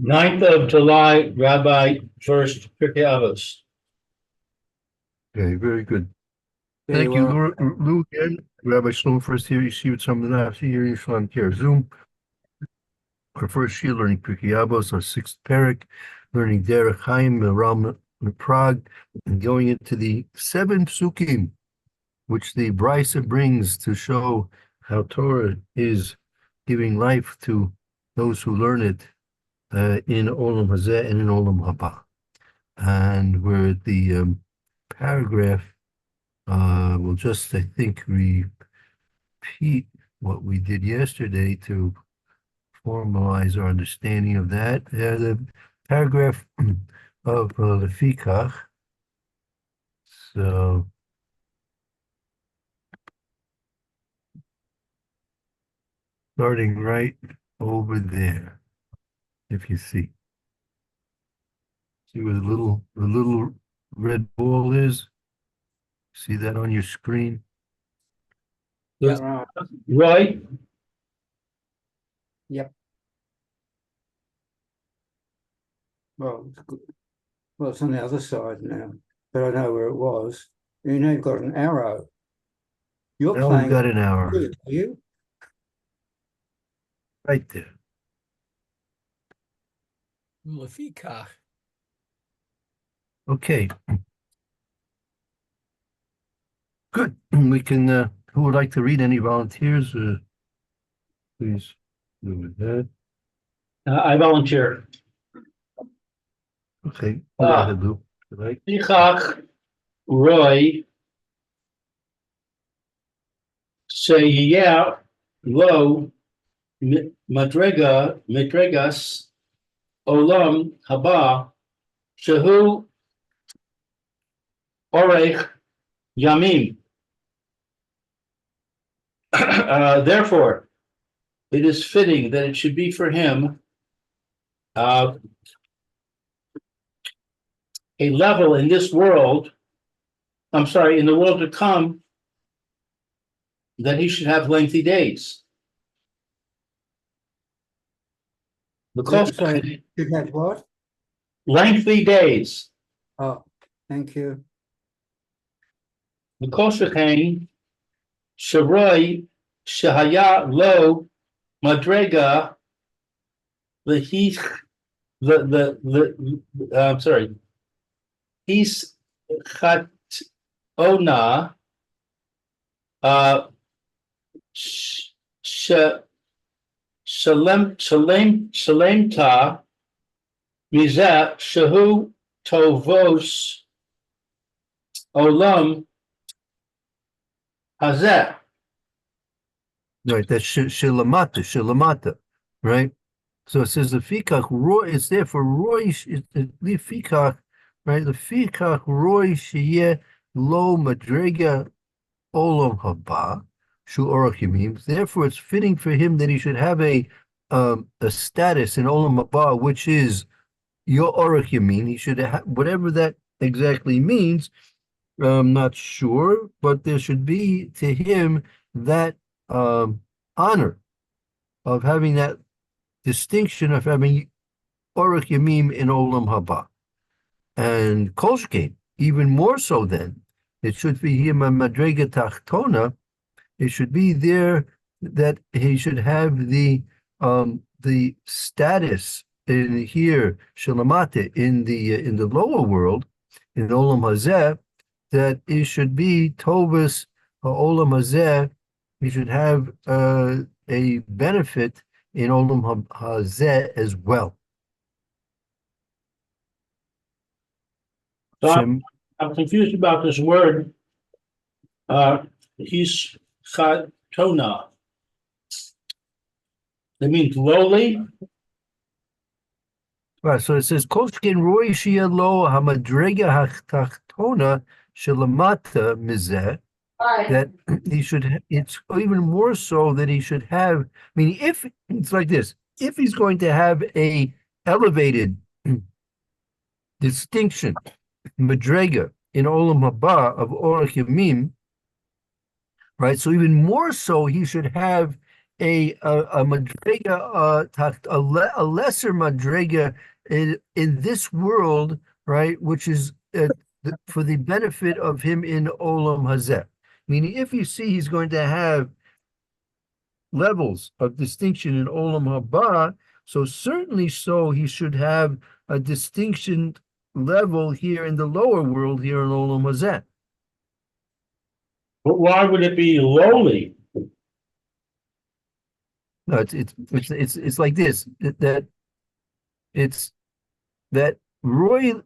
9th of July, Rabbi Furst, Pierke Avos. Okay, very good. Very Thank you, well. Lou, again. Rabbi Sloan, first here, you see what some of the now. See here, you on here. Zoom. Our first year learning Pirkei Avos, our sixth parak, learning Derech Chaim, Ram, Prague, and going into the seven psukim, which the Brisa brings to show how Torah is giving life to those who learn it in Olam Hazeh and in Olam Haba. And we're at the paragraph. We'll just, I think, repeat what we did yesterday to formalize our understanding of that. The paragraph of Lefikach. So, starting right over there, if you see. See where the little red ball is? See that on your screen? Yeah, right. Right? Yep. Well, it's good. Well, it's on the other side now, but I know where it was. You know, you've got an arrow. You're Now we've playing got an hour too, are you? right there. Lefikach. Okay. Good. We can, who would like to read? Any volunteers? Please do with that. I volunteer. Okay, go ahead, Lou. Right? Pichach Roy Sheyeh Lo Madregas Olam Haba Shehu Orech Yamim. Therefore, it is fitting that it should be for him a level in this world, I'm sorry, in the world to come, that he should have lengthy days. Sorry, you have what? Lengthy days. Oh, thank you. The Koshachane Sharoi Shahaya Lo Madrega the I'm sorry, His Chatona Shalemta Mizah Shahu Tovos Olam Hazeh. Right, that's Shilamata, right? So it says the fikach roy. It's there for roy. The fikach, right? The fikach roy sheyeh lo madrega olam haba shu orach yamim. Therefore, it's fitting for him that he should have a status in olam haba, which is your orach yamin. He should have whatever that exactly means. I'm not sure, but there should be to him that honor of having that distinction of having Orach Yamim in Olam Haba. And Kolshkein, even more so then, it should be him a Madrega Tachtona, it should be there that he should have the status in here, Shalamate, in the lower world, in Olam Hazeh, that it should be Tovus Olam Hazeh, he should have a benefit in Olam Hazeh as well. So I'm confused about this word. He's Chatona. It means lowly. Right, so it says Koshkin Roy Shia Lo Hamadrega Hachtona Shalamata Mizeh. That he should, it's even more so that he should have, I mean, if it's like this, if he's going to have a elevated distinction, Madrega, in Olam Haba of Orach Yamim, right? So even more so, he should have a madrega, a lesser madrega in this world, right? Which is for the benefit of him in Olam Hazeh. Meaning, if you see he's going to have levels of distinction in Olam Haba, so certainly so he should have a distinction level here in the lower world here in Olam Hazeh. But why would it be lowly? No, it's like this, that it's that Roy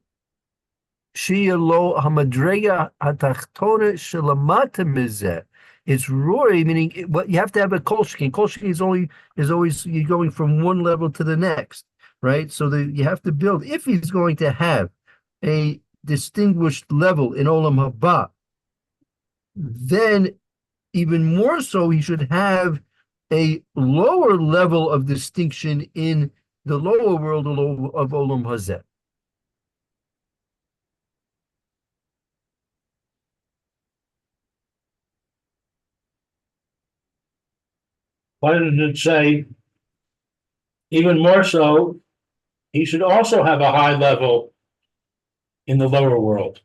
Shia lo hamadrega hatachtona shalamata mizeh. It's Roy, meaning what you have to have a kolshkin. Kolshkin is always you're going from one level to the next, right? So you have to build. If he's going to have a distinguished level in Olam Haba, then even more so he should have a lower level of distinction in the lower world of Olam Hazeh. Why didn't it say, even more so, he should also have a high level in the lower world?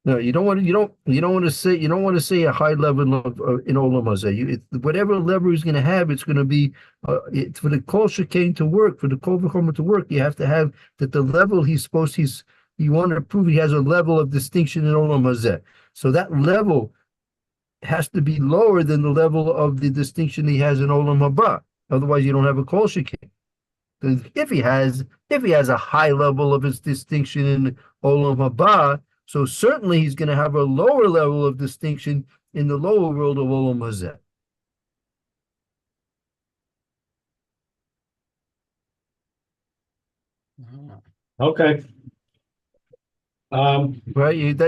No, you don't want to say a high level of in Olam Hazeh. Whatever level he's going to have, it's going to be for the kol shekain to work, for the kol v'chomer to work. You have to have that the level you want to prove he has a level of distinction in Olam Hazeh. So that level has to be lower than the level of the distinction he has in Olam Haba. Otherwise, you don't have a kol shekain. If he has a high level of his distinction in Olam Haba, so certainly he's going to have a lower level of distinction in the lower world of Olam Hazeh. Okay. Right?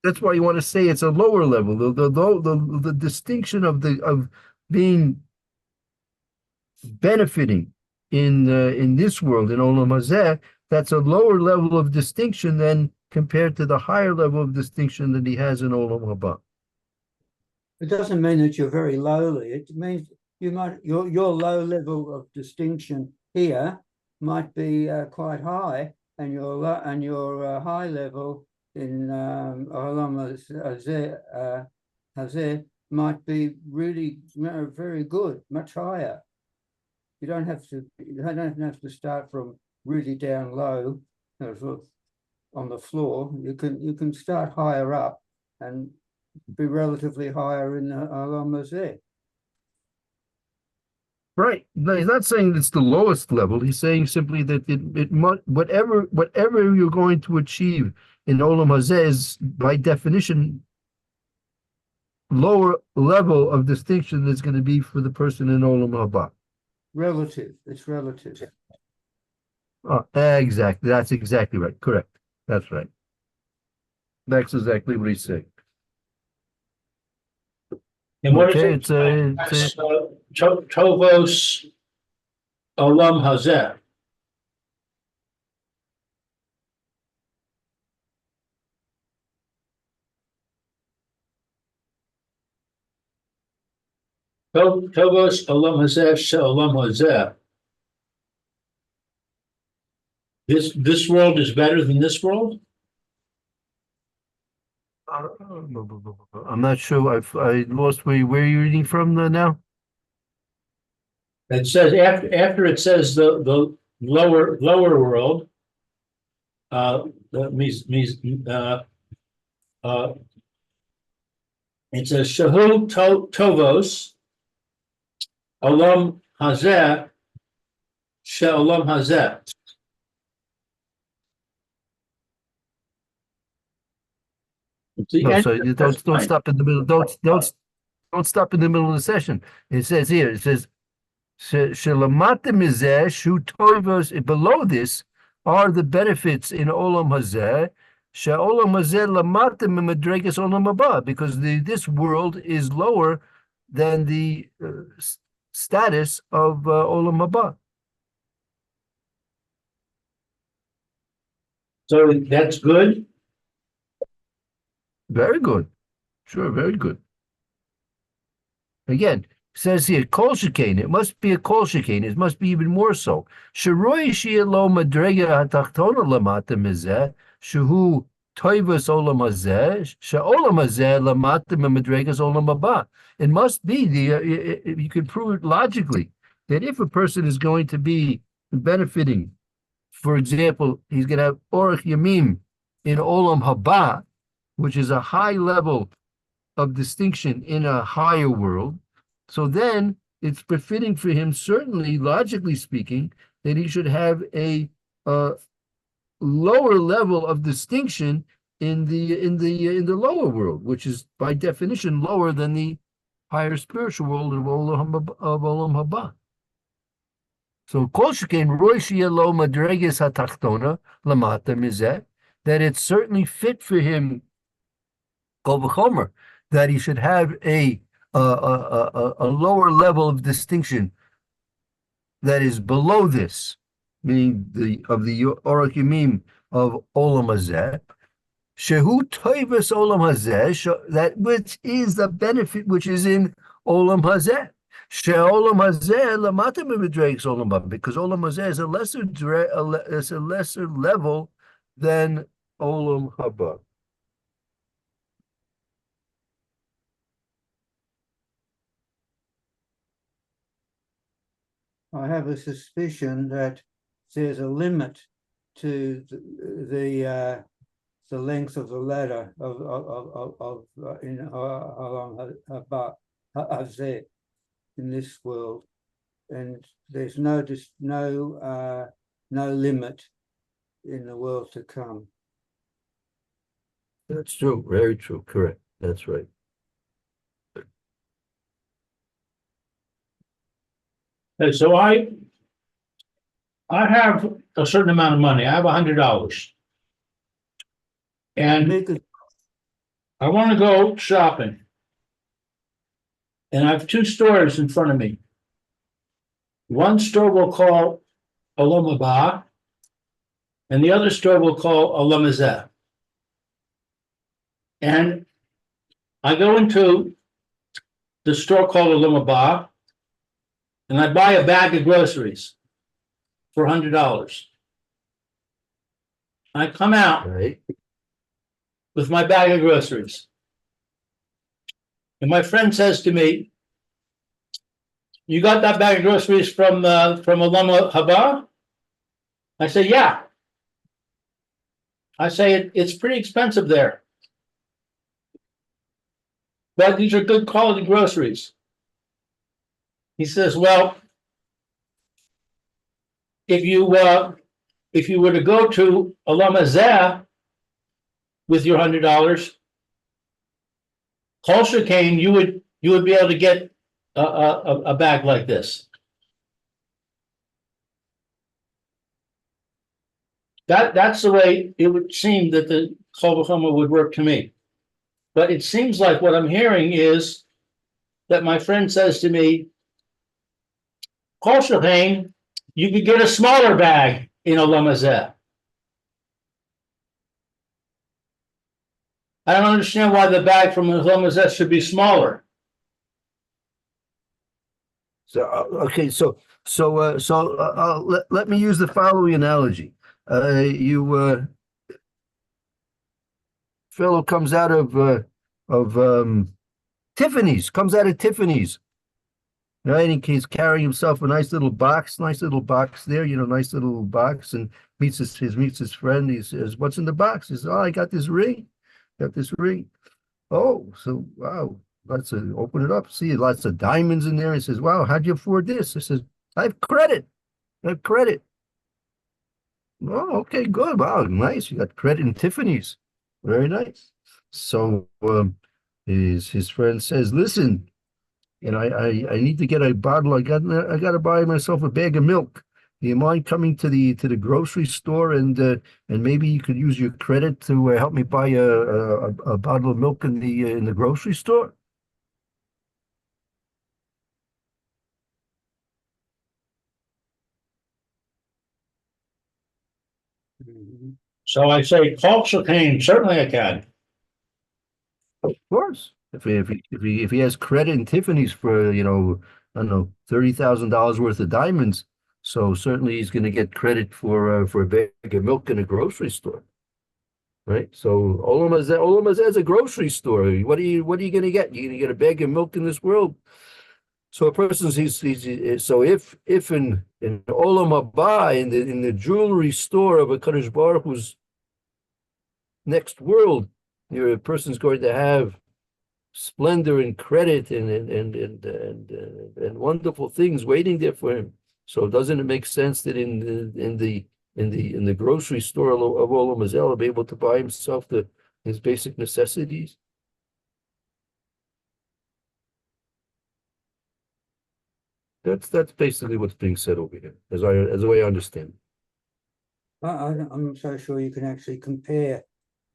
That's why you want to say it's a lower level. The distinction of being benefiting in this world in Olam Hazeh, that's a lower level of distinction than compared to the higher level of distinction that he has in Olam Haba. It doesn't mean that you're very lowly. It means your low level of distinction here might be quite high, and your high level in Olam Hazeh might be really very good, much higher. You don't have to start from really down low, on the floor. You can start higher up and be relatively higher in the Olam Hazeh. Right. No, he's not saying it's the lowest level. He's saying simply that it must, whatever you're going to achieve in Olam Hazeh is by definition lower level of distinction that's going to be for the person in Olam Haba. Relative. It's relative. Oh, exactly. That's exactly right. Correct. That's right. That's exactly what he's saying. And what Okay, is it? Tovos Olam Hazeh. Tovos Olam Hazeh Olam Hazeh. This world is better than this world? I'm not sure. I lost where you're reading from now. It says after it says the lower world, that means it says Shahu Tovos Olam Hazeh She Olam Hazeh. No, so you don't stop in the middle. Don't stop in the middle of the session. It says here. It says Shelamata mizeh shu tovos. Below this are the benefits in Olam Hazeh. She'olam hazeh lamata mimadregas olam haba, because this world is lower than the status of olam haba. So that's good. Very good. Sure, very good. Again, says here, kol shekain, it must be a kol shekain, it must be even more so. Sheroi shia lo madrega hatachtona lamata mizeh, shehu toivus olam hazeh, she'olam hazeh lamata madregas olam haba. It must be you can prove it logically that if a person is going to be benefiting, for example, he's going to have orach yamim in olam haba, which is a high level of distinction in a higher world. So then it's befitting for him, certainly logically speaking, that he should have a lower level of distinction in the lower world, which is by definition lower than the higher spiritual world of Olam Haba. So kol shekain roy sheyeh lo madreges hatachtona lamata mizeh, that it's certainly fit for him, kol v'chomer, that he should have a lower level of distinction that is below this, meaning the orach yamim of olam hazeh, shehu toivus olam hazeh, that which is the benefit which is in olam hazeh. She'olam hazeh lamata mimidreis olam haba, because olam hazeh is a lesser level than olam haba. I have a suspicion that there's a limit to the length of the ladder along Hazeh in this world, and there's no limit in the world to come. That's true, very true, correct. That's right. Okay, so I have a certain amount of money. I have $100. And I want to go shopping. And I have two stores in front of me. One store we'll call Olam Haba, and the other store we'll call Olam Hazeh. And I go into the store called Olam Haba, and I buy a bag of groceries for $100. I come out Right. with my bag of groceries. And my friend says to me, "You got that bag of groceries from Olam Haba?" I say, "Yeah." I say, "It's pretty expensive there, but these are good quality groceries." He says, "Well, if you were to go to Olam Hazeh with your $100, kol shekain, you would be able to get a bag like this." That's the way it would seem that the kol v'chomer would work to me. But it seems like what I'm hearing is that my friend says to me, "Kol shekain, you could get a smaller bag in Olam Hazeh." I don't understand why the bag from Olam Hazeh should be smaller. So okay, let me use the following analogy. Fellow comes out of Tiffany's, right? And he's carrying himself a nice little box there, nice little box, and meets his friend. He says, "What's in the box?" He says, "Oh, I got this ring. Oh, so wow. Let's open it up. See, lots of diamonds in there. He says, "Wow, how'd you afford this?" I says, I have credit. Oh, okay, good. Wow, nice. You got credit in Tiffany's. Very nice. So his friend says, "Listen, I need to get a bottle. I got to buy myself a bag of milk. Do you mind coming to the grocery store and maybe you could use your credit to help me buy a bottle of milk in the grocery store?" So I say, "Kol shekain, certainly I can." Of course. If he has credit in Tiffany's for, you know, I don't know, $30,000 worth of diamonds, so certainly he's going to get credit for a bag of milk in a grocery store, right? So Olam Hazeh is a grocery store. What are you going to get? You're going to get a bag of milk in this world. So a person's so if in Olam Haba, in the jewelry store of a Kadosh Baruch Hu's next world, a person's going to have splendor and credit and wonderful things waiting there for him. So doesn't it make sense that in the grocery store of Olam Hazeh he'll be able to buy himself his basic necessities? That's basically what's being said over here, as the way I understand. I'm not so sure you can actually compare,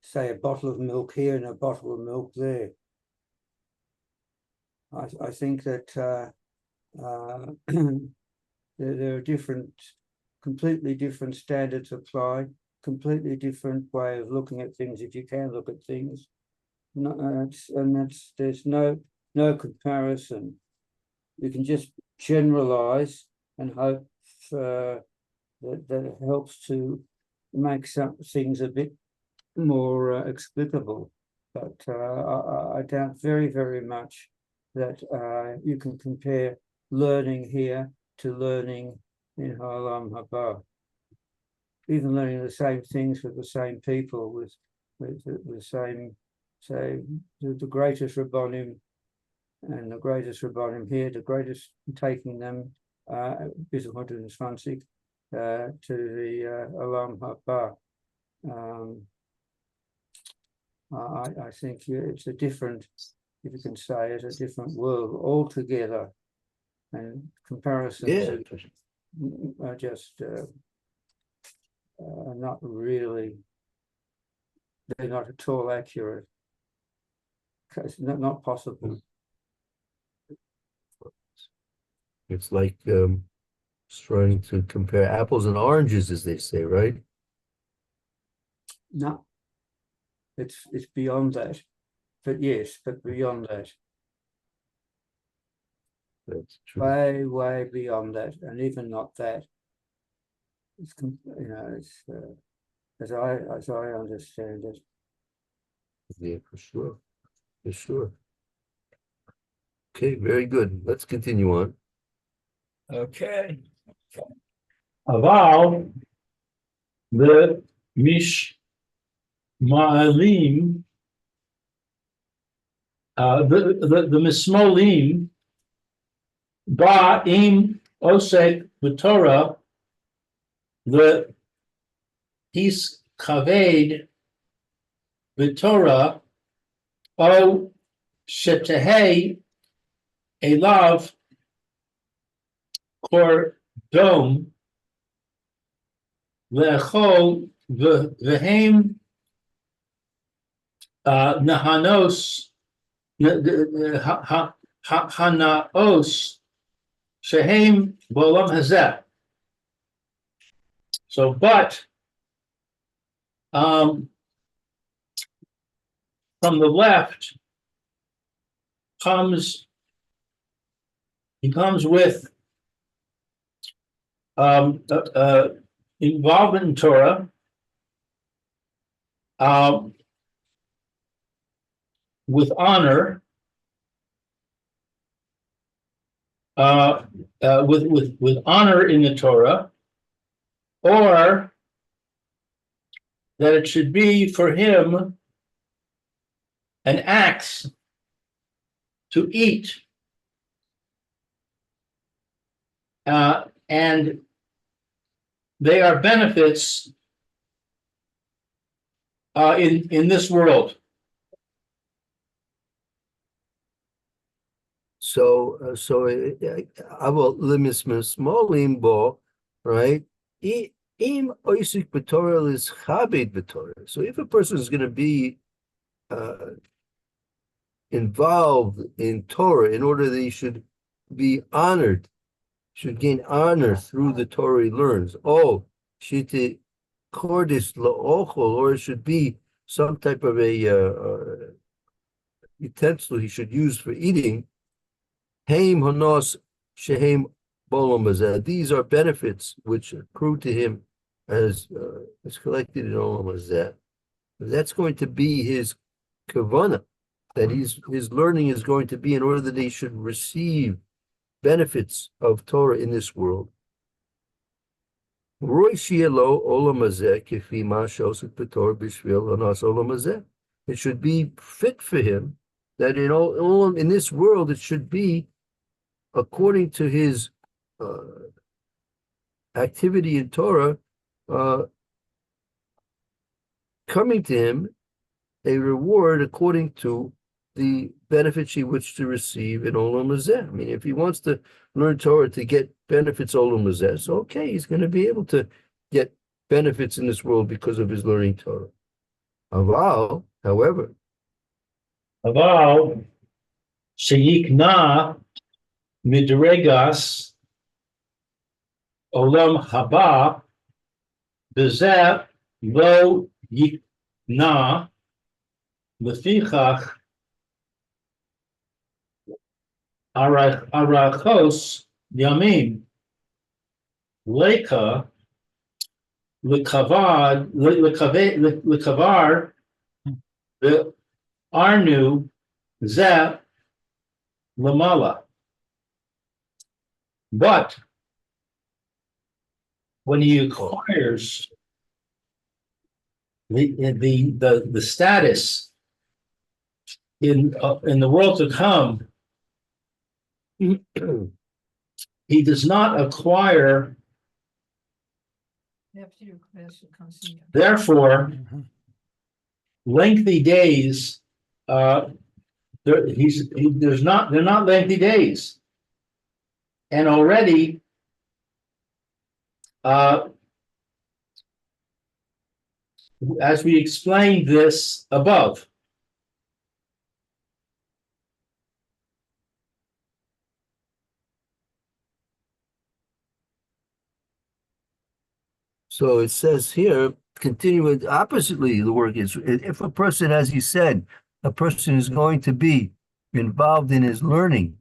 say, a bottle of milk here and a bottle of milk there. I think that there are completely different standards applied, completely different way of looking at things, if you can look at things. There's no comparison. You can just generalize and hope that it helps to make some things a bit more explicable. But I doubt very, very much that you can compare learning here to learning in Olam Haba. Even learning the same things with the same people, with the same, say, the greatest Rabbonim and the greatest Rabbonim here, the greatest taking them, bis 120, to the Olam Haba. I think it's a different, if you can say it, a different world altogether, and comparisons are just not really, they're not at all accurate. It's not possible. It's like trying to compare apples and oranges, as they say, right? No, it's beyond that. But yes, but beyond that. That's true. Way beyond that, and even not that. It's, you know, it's as I understand it. Yeah, for sure. For sure. Okay, very good. Let's continue on. Okay. Aval, the mishmalim, the mismolim, ba'im osek b'torah, the is kaved b'torah, o shetehei elav kordom le'echol v'hem nahanos hanaos shehem b'olam hazeh. So, but from the left he comes with involvement in Torah, with honor, with honor in the Torah, or that it should be for him an axe to eat, and they are benefits in this world. So Aval lemismolim bo, right? Im oisik b'torah is chabed b'torah. So if a person is going to be involved in Torah in order that he should be honored, should gain honor through the Torah he learns. Oh, shiti kordis la'ochol, or it should be some type of a utensil he should use for eating, Haim Hanos Shehem Bolam Hazeh. These are benefits which accrue to him as collected in Olam Hazeh. That's going to be his kavana, that his learning is going to be in order that he should receive benefits of Torah in this world. It should be fit for him that in this world it should be according to his activity in Torah, coming to him a reward according to the benefits he wishes to receive in Olam Hazeh. I mean, if he wants to learn Torah to get benefits Olam Hazeh, so okay, he's going to be able to get benefits in this world because of his learning Torah. Aval, however, Aval sheyikna midregas olam haba bezeh lo yikna lefichach arachos yamim leka lekavar the arnu zeh lamala. But when he acquires the status in the world to come, he does not acquire. Therefore, lengthy days. They're not lengthy days, and already, as we explained this above. so it says here, continuing oppositely, the work is, if a person, as he said, a person is going to be involved in his learning,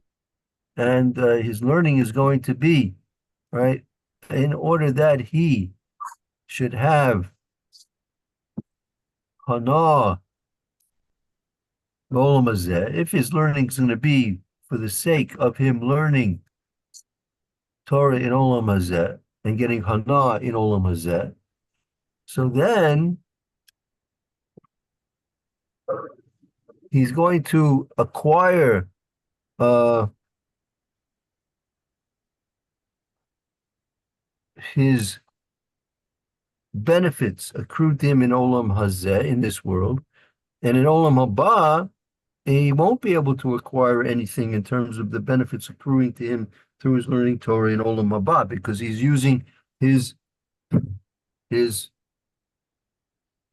and his learning is going to be, right, in order that he should have hana olam hazeh, if his learning is going to be for the sake of him learning Torah in olam hazeh and getting hana in olam hazeh, so then he's going to acquire his benefits accrued to him in Olam Hazeh, in this world, and in Olam Haba, he won't be able to acquire anything in terms of the benefits accruing to him through his learning Torah in Olam Haba, because he's using his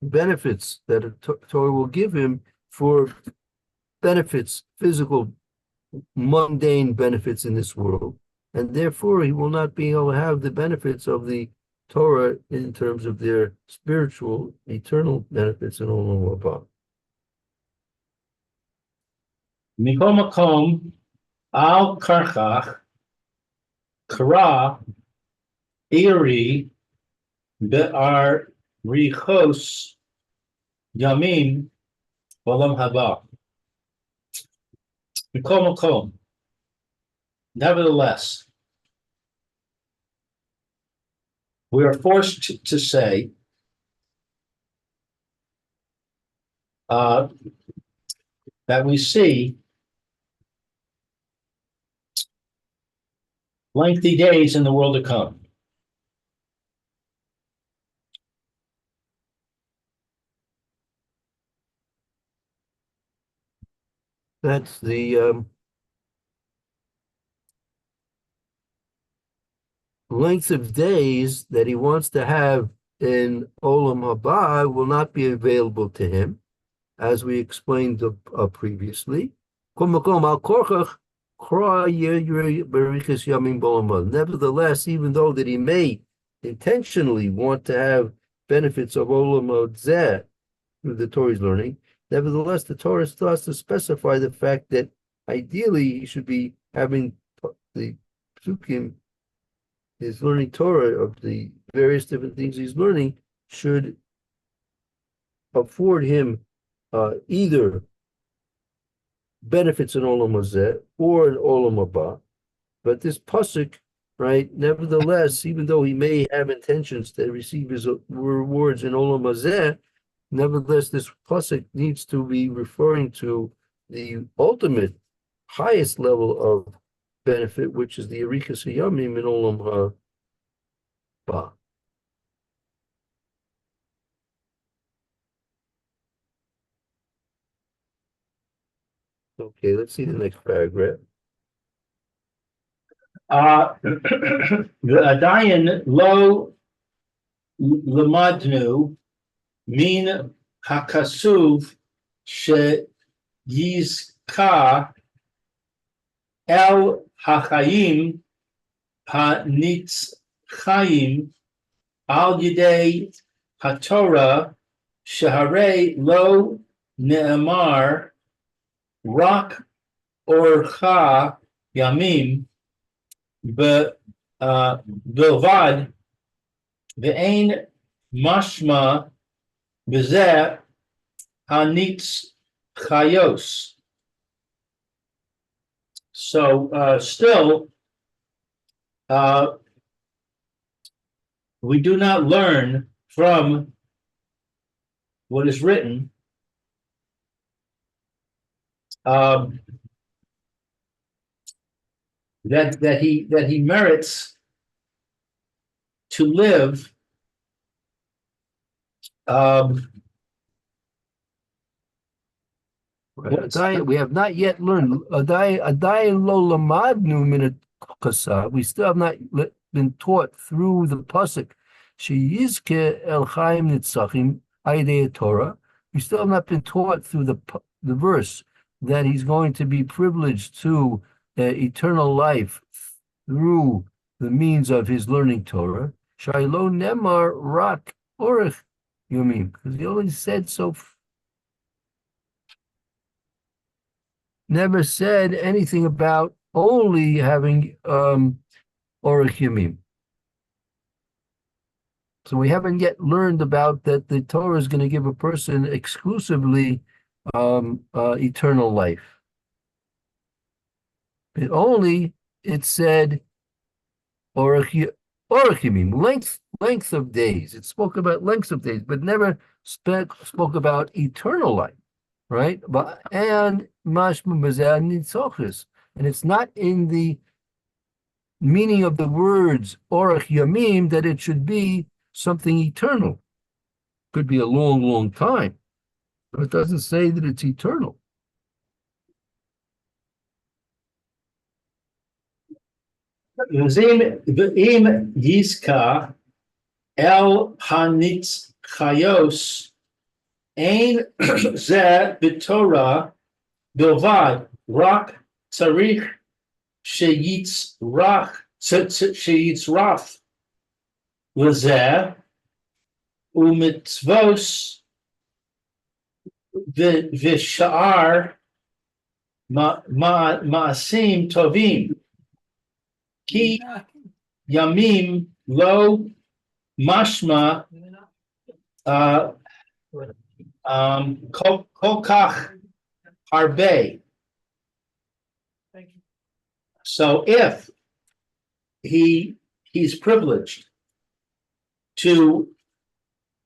benefits that Torah will give him for benefits, physical, mundane benefits in this world. And therefore, he will not be able to have the benefits of the Torah in terms of their spiritual, eternal benefits in Olam Haba. Mikol makom al karchach kara iri be'ar richos yamim olam haba. Mikol makom. Nevertheless, we are forced to say that we see lengthy days in the world to come. That's the length of days that he wants to have in Olam Haba will not be available to him, as we explained previously. Nevertheless, even though that he may intentionally want to have benefits of Olam Hazeh through the Torah's learning, Nevertheless, the Torah still has to specify the fact that ideally he should be having the psukim, his learning Torah of the various different things he's learning should afford him either benefits in Olam Hazeh or in Olam Haba. But this pasuk, right, nevertheless, even though he may have intentions to receive his rewards in Olam Hazeh, nevertheless, this pasuk needs to be referring to the ultimate, highest level of benefit, which is the Erikas Hayamim in Olam Haba. Okay, let's see the next paragraph. ועדיין לא למדנו מן הכסוף שיזכה אל החיים הנצחיים על ידי התורה, שהרי לא נאמר רק אורך ימים בלבד, ואין משמע בזה הנצחיוס. So still, we do not learn from what is written that he merits to live We have not yet learned. We still have not been taught through the pasuk. El Chaim Nitzachim Aidei Torah. We still have not been taught through the verse that he's going to be privileged to eternal life through the means of his learning Torah. Shailo Nemar Rak Orech Yomim, because he only said so. Never said anything about only having Orech Yomim. So we haven't yet learned about that the Torah is going to give a person exclusively eternal life. But only it said Orech Yomim, length of days. It spoke about lengths of days, but never spoke about eternal life, right? And mashma b'zeh nitzochus, and it's not in the meaning of the words Orech Yomim that it should be something eternal. Could be a long, long time, but it doesn't say that it's eternal. ואם יזכה אל הנצחיות, אין זה בתורה בלבד, רק צריך שיצרף לזה ומצוות ושאר מעשים טובים. כי ימים לא משמע כל כך הרבה. So if he's privileged to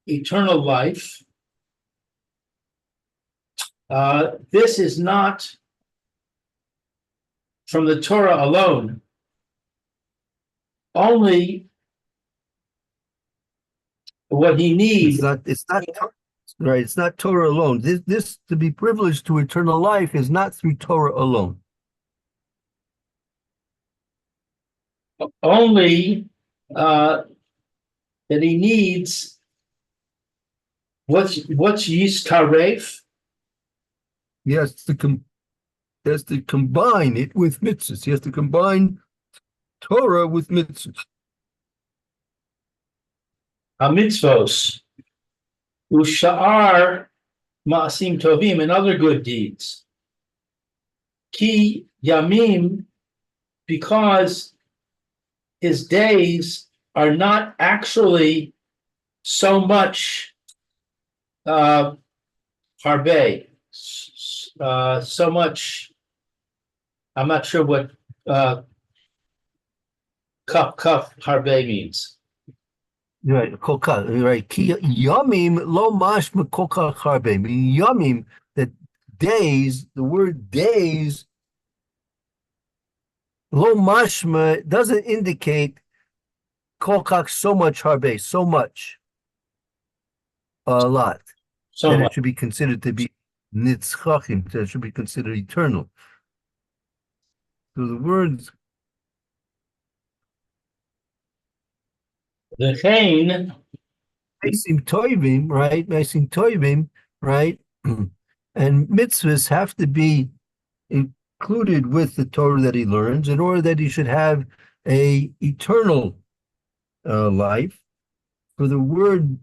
eternal life, this is not from the Torah alone. Only what he needs. It's not right. It's not Torah alone. This to be privileged to eternal life is not through Torah alone. Only that he needs what's yistaref. He has to combine it with mitzvahs. He has to combine Torah with mitzvahs. Mitzvos usha'ar ma'asim tovim, and other good deeds. Ki yamim, because his days are not actually so much harbe, so much. I'm not sure what kaf harbe means. Right, koka, right. Ki yamim lo mashma koka harbe. Meaning yamim, that days, the word days, lo mashma doesn't indicate kokak so much harbe, so much, a lot. So That it much. should be considered to be nitzchachim, that it should be considered eternal. So the words V'chein, Meisim toivim, right? Meisim toivim, right? And mitzvahs have to be included with the Torah that he learns in order that he should have a eternal life. For the word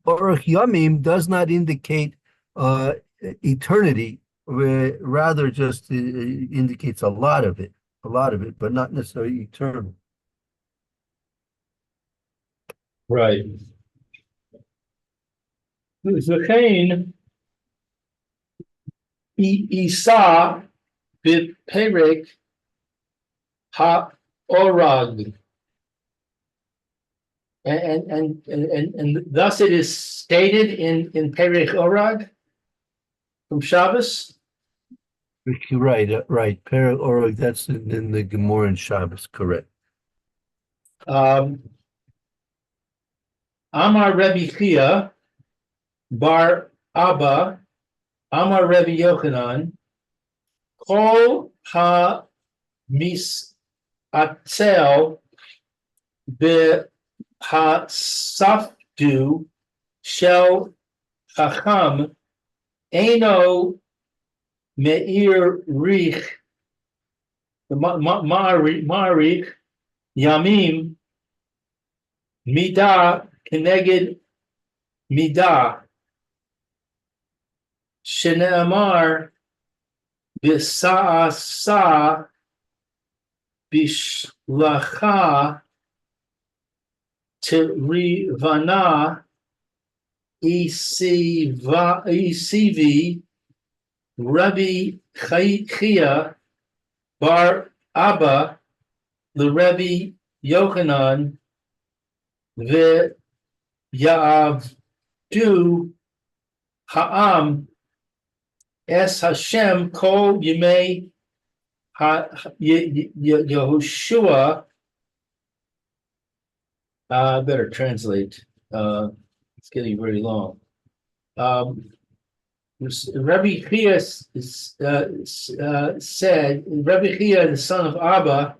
Orach Yamim does not indicate eternity, rather just indicates a lot of it, but not necessarily eternal. right. V'chein, Isa b'perek ha-orag. And thus it is stated in Perek Orag from Shabbos. Right, right. Or that's in the Gemara and Shabbos, correct. Amar Rebbe Chia bar Abba, Amar Rebbe Yochanan, Kol ha misatzel be ha safdu shel chacham eno meir rich ma'arich yamim midah keneged midah shene'amar b'sa'asa bishlacha tirivana ECV Rabbi Chia bar Abba the Rabbi Yochanan the Ya'avdu Ha'am Es Hashem Kol Yemei Yehoshua. I better translate. It's getting very long. Rabbi Chia said, Rabbi Chia, the son of Abba,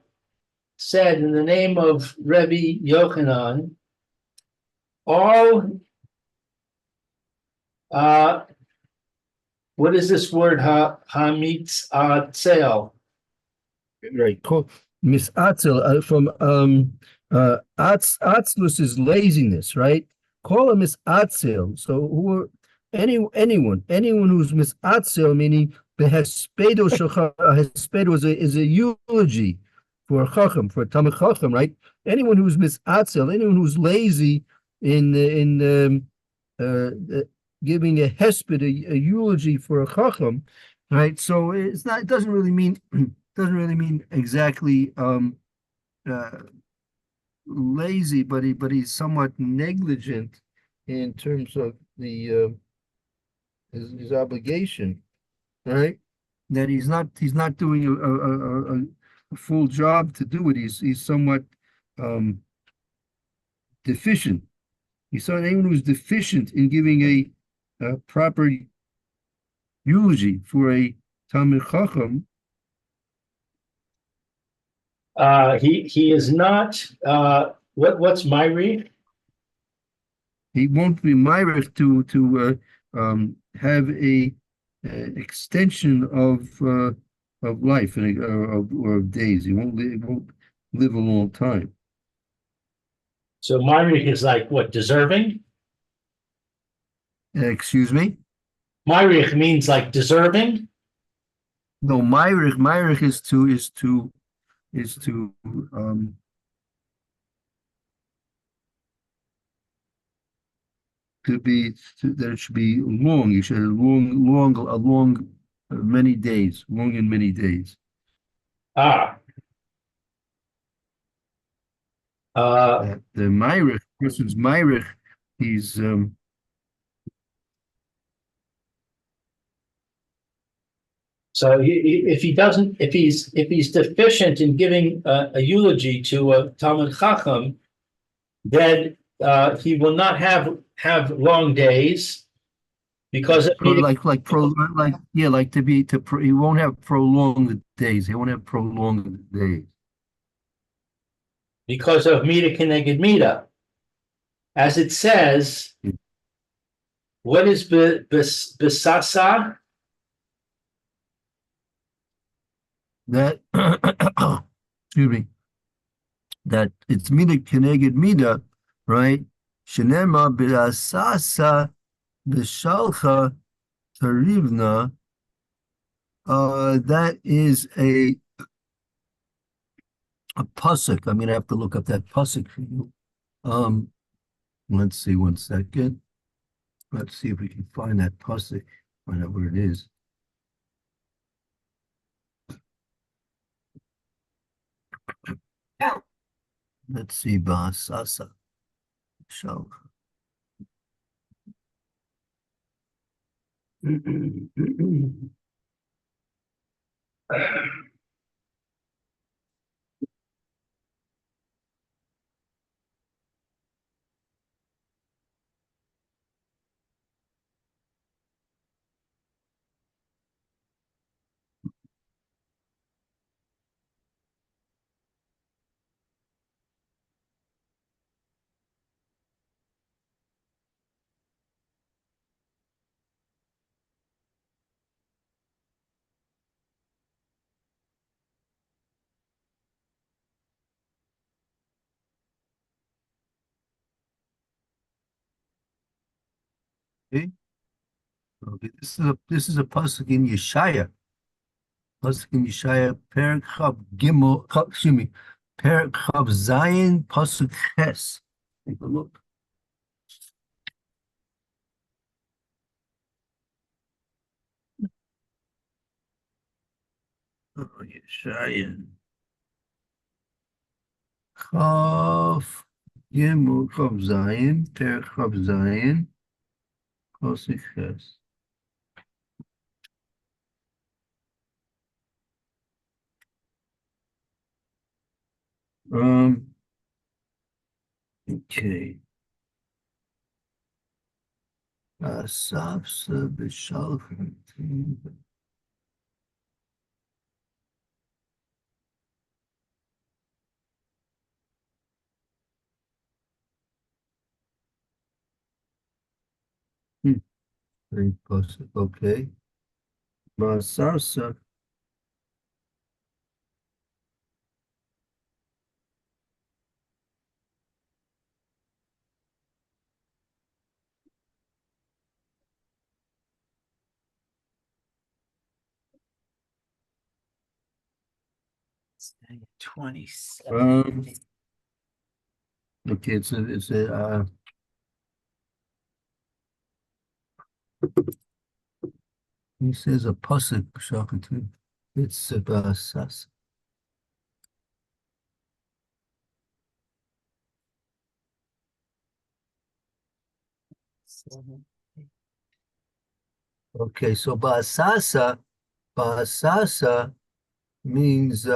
said in the name of Rabbi Yochanan, all, what is this word, ha-mitz-atzel? Right. Misatzel from atzlus is laziness, right? Call him misatzel. So who anyone who's misatzel, meaning the hespedo hespedo is a eulogy for a chacham, for a tamid chacham, right? Anyone who's misatzel, anyone who's lazy in giving a hesped, a eulogy for a chacham, right? So it doesn't really mean exactly lazy, but he's somewhat negligent in terms of the his obligation, right? That he's not doing a full job to do it. He's somewhat deficient. He's anyone who's deficient in giving a proper eulogy for a Talmid Chacham. He is not. What's Myri? He won't be Myrich to have a extension of life or of days. He won't live a long time. So Myri is like what, deserving? Excuse me? Myrich means like deserving. No, Myrich is to that it should be long. You should have long many days, long and many days. Ah. The Myrich, person's Myrich, he's So if he doesn't, if he's deficient in giving a eulogy to a Talmud Chacham, then he will not have long days because of he won't have prolonged days. He won't have prolonged days. because of Mida Keneged Mida. As it says, what is Besasa? That excuse me. That it's Mida Keneged Mida, right? Shenema b'asasa b'shalcha tarivna. That is a pasuk. I'm gonna have to look up that pasuk for you. Let's see 1 second. Let's see if we can find that pasuk. Find out where it is. Let's see, Basasa. So. Okay. Okay. This is a pasuk in Yeshaya. Pasuk in Yeshaya, Perek Chav Gimel. Excuse me, Perek Chav Zayin pasuk Ches. Take a look. Oh, Yeshaya. Chav Gimel Chav Zayin, Perek Chav Zayin pasuk Ches. Okay. Asafsa b'shalchem. Very possible. Okay. Masarsa. Um, okay, he says a pasuk b'shalchem. It's Basas. Okay, so Basasa means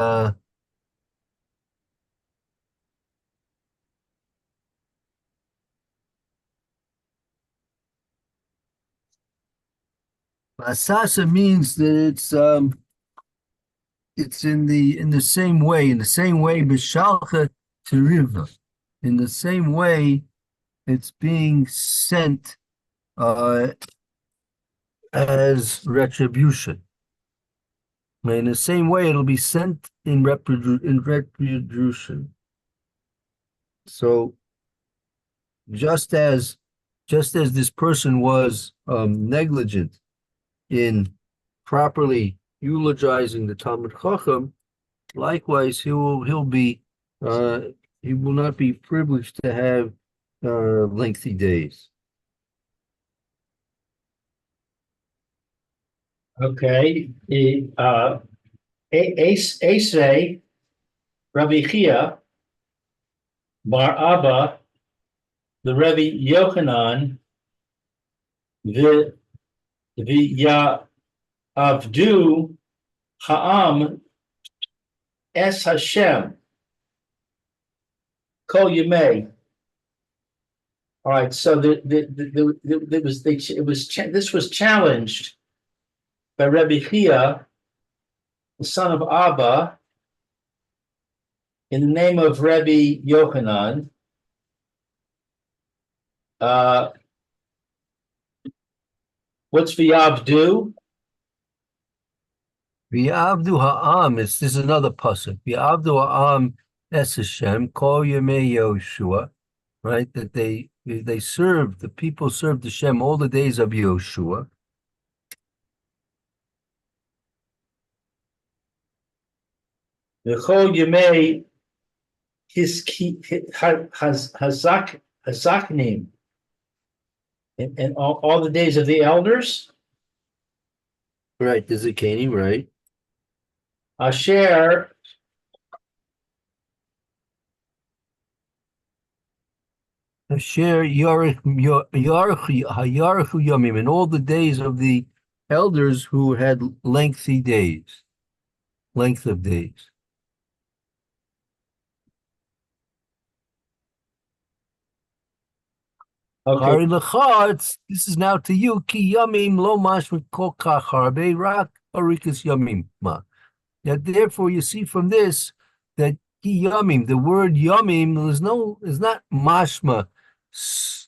Basasa means that it's in the same way, Bishalcha to Riva. In the same way, it's being sent as retribution. In the same way, it'll be sent in retribution. So just as just as this person was negligent in properly eulogizing the Talmud Chacham, likewise he will not be privileged to have lengthy days. Okay, Asay, Rabbi Chia, Bar Abba, the Rebbe Yochanan, the Avdu Ha'am Es Hashem Kol Yemei. All right, so this was challenged by Rebbe Chia, the son of Abba, in the name of Rebbe Yochanan. What's V'yavdu? V'yavdu ha'am, this is another pasuk. V'yavdu ha'am es Hashem, kol yemei Yoshua, right? That they served, the people served Hashem all the days of Yoshua. V'chol yemei hazaknim, and all the days of the elders. Right, the Zakanim, right? Asher Yarchu Yomim, in all the days of the elders who had lengthy days, length of days. okay. This is now to you. Ki Yomim lo mashma kol kach harbe rak arikas Yomim ma. Now, therefore, you see from this that Ki Yomim, the word Yomim, is not mashma,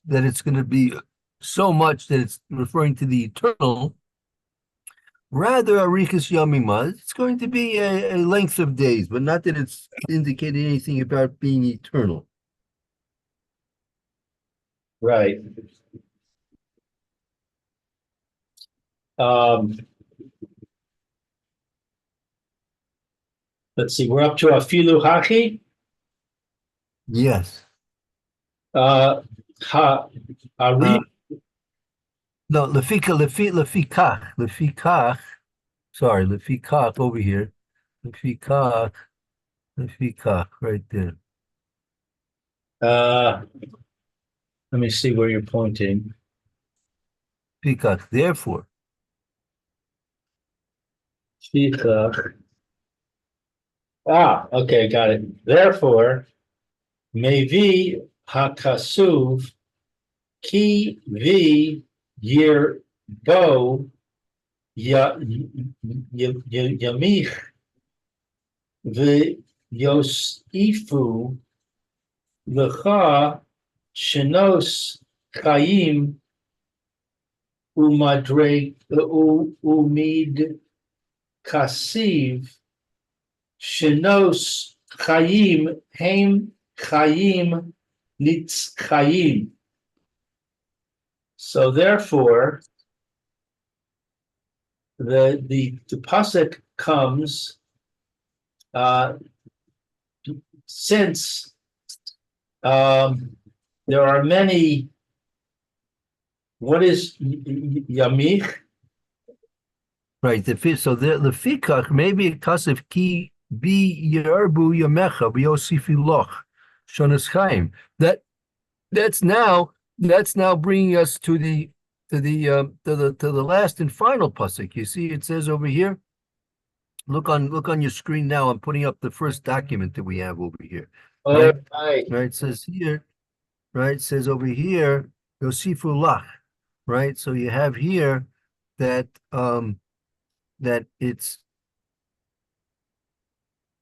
that it's going to be so much that it's referring to the eternal. Rather, arikas Yomim, it's going to be a length of days, but not that it's indicating anything about being eternal. Right. Let's see, we're up to Afilu Hachi. Yes. Ari. No, lefikach. Sorry, lefikach over here. Lefikach, right there. Let me see where you're pointing. Lefikach, therefore. Okay, got it. Therefore, Mevi Hakasuv Ki Vi Yir Bo Yamich the Yosifu Lecha Shenos Chaim Umadre Umid Kasiv Shenos Chaim Heim Chaim Nitz Chaim. So therefore, the pasuk comes since there are many. What is Yamich? Right. So the fikach maybe because of ki bi yerbu yamecha b'yosifi loch shonas chaim. That's now bringing us to the last and final pasuk. You see, it says over here. Look on your screen now. I'm putting up the first document that we have over here. Oh, Right. right. Right. It says here. Right. It says over here yosifu lach. Right. So you have here that that it's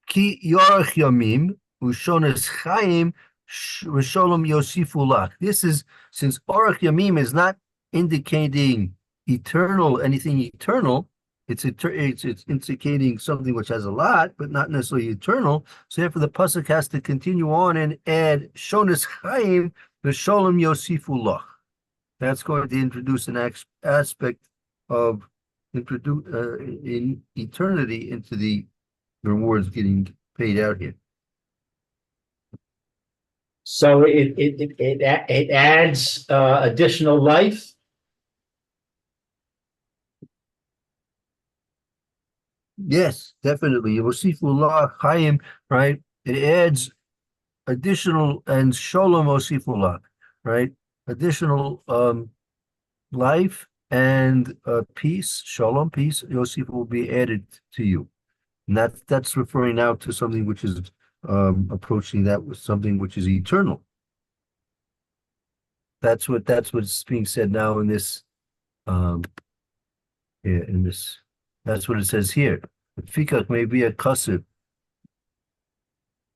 ki yorach yamim ushonas chaim v'sholom yosifu lach. This is, since orach yamim is not indicating anything eternal. It's indicating something which has a lot, but not necessarily eternal. So therefore, the pasuk has to continue on and add shonas chaim v'sholom yosifu lach. That's going to introduce an aspect of in eternity into the rewards getting paid out here. So it adds additional life. Yes, definitely. Yosifullah Chaim, right? It adds additional, and Sholom Osifullah, right? Additional life and peace, Shalom, peace, Yosef will be added to you. And that's referring now to something which is approaching that with something which is eternal. That's what's being said now in this that's what it says here. Fikach may be a kasib.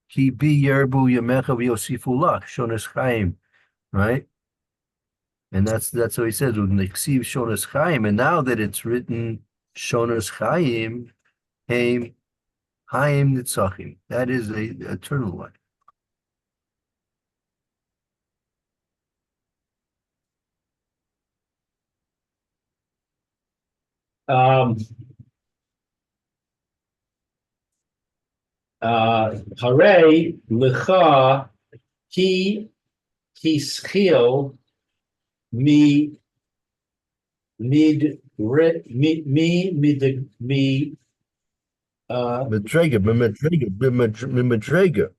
Ki bi yerbu yamecha v'yosifulach shonas chaim, right? And that's what he says with Niksiv shonas chaim. And now that it's written shonas chaim, haim nitzachim, that is the eternal life. Hare lecha ki schil mi mid Madrega,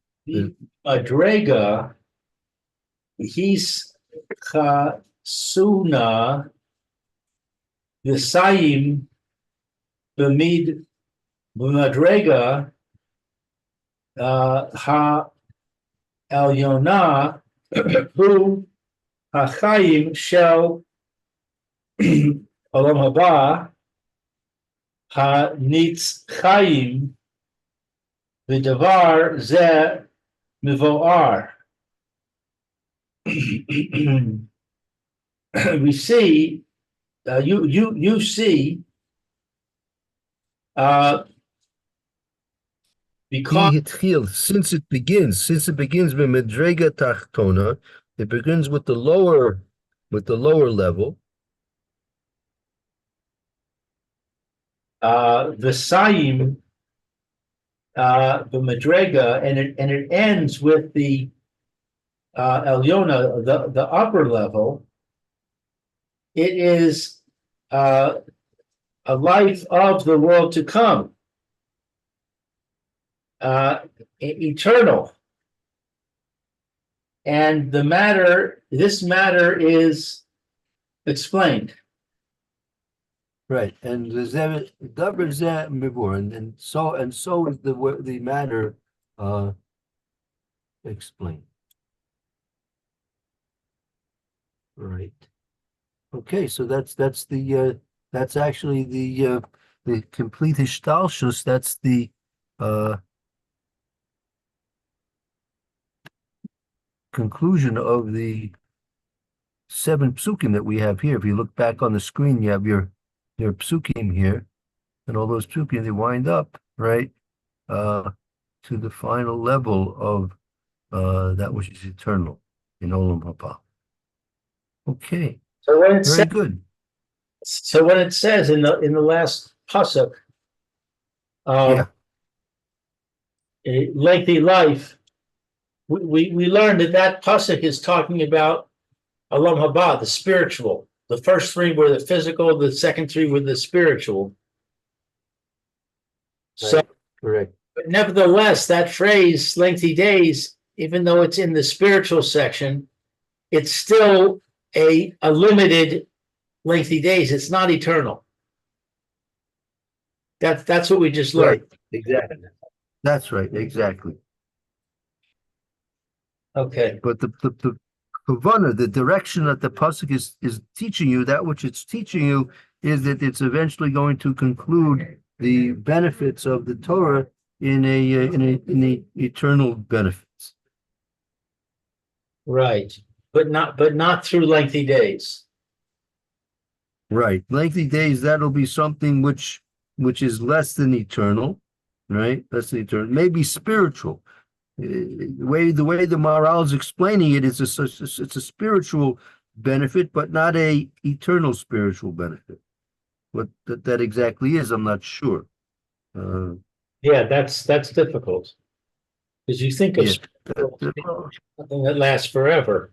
madrega his chasuna v'sayim b'mid b'madrega ha Elyona hu hachayim shel olam haba ha nitz chayim v'davar zeh mivoar. We see you see because since it begins with Madrega Tachtona, it begins with the lower level. The Saim, the Madrega, and it ends with the Elyona, the upper level. It is a life of the world to come, eternal. And this matter is explained. Right, and so is the matter explained. Right. Okay, so that's actually the complete Hishtalshus. That's the conclusion of the 7 psukim that we have here. If you look back on the screen, you have your psukim here, and all those psukim, they wind up right to the final level of that which is eternal in Olam Haba. Okay, So when very good. So when it says in the last pasuk, a lengthy life, we learned that pasuk is talking about Olam Haba, the spiritual. The first 3 were the physical, the second 3 were the spiritual. So, Correct. but nevertheless, that phrase "lengthy days," even though it's in the spiritual section, it's still a limited lengthy days. It's not eternal. That's what we just learned. Right. Exactly. That's right. Exactly. Okay. But the kavana, the direction that the pasuk is teaching you, that which it's teaching you, is that it's eventually going to conclude the benefits of the Torah in a eternal benefits. Right. But not through lengthy days. Right. Lengthy days, that'll be something which is less than eternal, right? Less than eternal. Maybe spiritual. The way the Maharal is explaining it is it's a spiritual benefit, but not a eternal spiritual benefit. What that exactly is, I'm not sure. Yeah, that's difficult. Because you think of Yeah. something that lasts forever.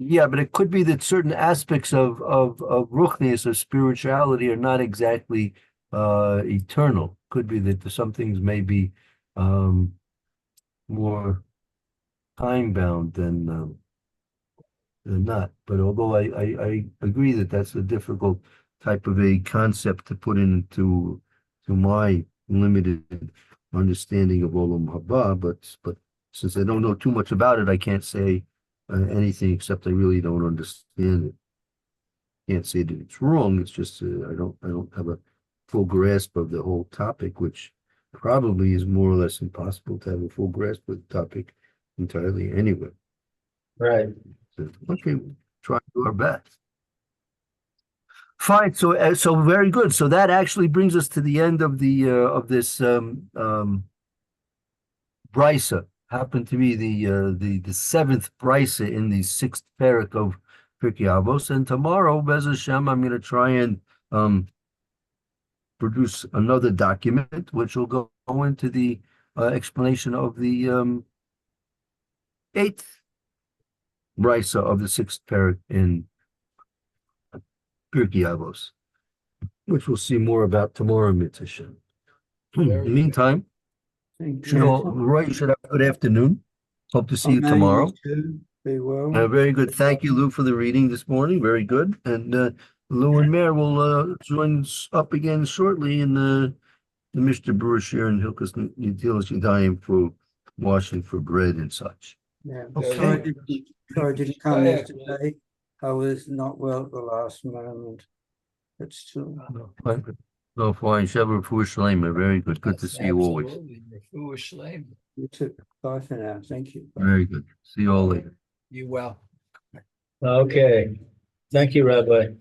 Yeah, but it could be that certain aspects of ruchnius or spirituality are not exactly eternal. Could be that some things may be more time bound than not. But although I agree that that's a difficult type of a concept to put into to my limited understanding of Olam Haba, but since I don't know too much about it, I can't say anything except I really don't understand it. Can't say that it's wrong. It's just I don't have a full grasp of the whole topic, which probably is more or less impossible to have a full grasp of the topic entirely anyway. Right. So, okay, try to do our best. Fine. So very good. So that actually brings us to the end of the of this brisa. Happened to be the seventh brisa in the sixth parak of Pierke Avos. And tomorrow, Bez Hashem, I'm going to try and produce another document which will go into the explanation of the eighth brisa of the sixth parak in Pierke Avos, which we'll see more about tomorrow, Mitzvah Hashem. In the meantime, Roy, you should have a good afternoon. Hope to see you tomorrow. Be well. Very good. Thank you, Lou, for the reading this morning. Very good. And Lou and Mayor will join us up again shortly in the Mr. Bruce here in Hilkus Nitilas Yadayim for washing for bread and such. Yeah. Okay. Sorry I didn't come yesterday. I was not well at the last moment. But still. No, fine. Shabbat Refuah Shleima. Very good. Good to see you always. Absolutely. Refuah Shleima. You too. Bye for now. Thank you. Bye. Very good. See you all later. You well. Okay. Thank you, Rabbi.